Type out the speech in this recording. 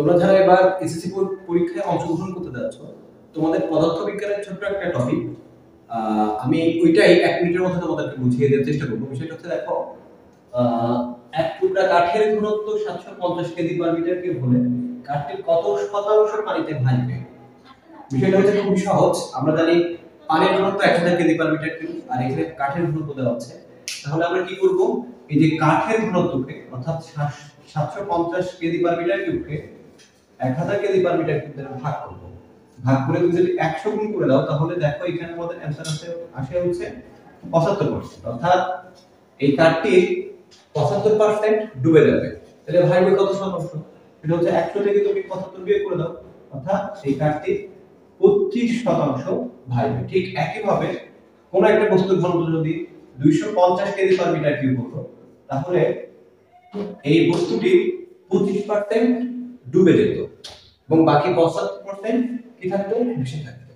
তোমরা যারা এবার এসএসসি পরীক্ষায় অংশগ্রহণ করতে যাচ্ছ, তোমাদের পদার্থবিজ্ঞানের ছোট্ট একটা টপিক, আমি ওইটাই 1 মিনিটের মধ্যে তোমাদেরকে বুঝিয়ে দেওয়ার চেষ্টা করব। বিষয়টা হচ্ছে দেখো, এক টুকরা কাঠের ঘনত্ব 750 কেজি পার মিটার কিউব হলে কাঠটি কত শতাংশ পানিতে ভাসবে? বিষয়টা হচ্ছে খুব সহজ। আমরা জানি পানির ঘনত্ব 1000 কেজি পার মিটার কিউব, আর এখানে কাঠের ঘনত্ব দেওয়া আছে। তাহলে আমরা কি করব, এই যে কাঠের ঘনত্বকে অর্থাৎ 750 KG per metre cube 1000 KG per metre cube দ্বারা ভাগ করব। ভাগ করে তুমি যদি 100 গুণ করে দাও, তাহলে দেখো এখানে আমাদের অ্যানসার আসে হচ্ছে 75%। অর্থাৎ এই কাঠটির 75% ডুবে যাবে। তাহলে ভাগবে কত শতাংশ? এটা হচ্ছে 100 থেকে তুমি 75 বিয়োগ করে দাও, অর্থাৎ এই কাঠটি 25% ভাগবে। ঠিক একই ভাবে কোন একটা বস্তুর ঘনত্ব যদি 250 কেজি পার মিটার কিউব হতো, তাহলে এই বস্তুটি 25% ডুবে যেত এবং বাকি 75% কি থাকতো? ভেসে থাকতো।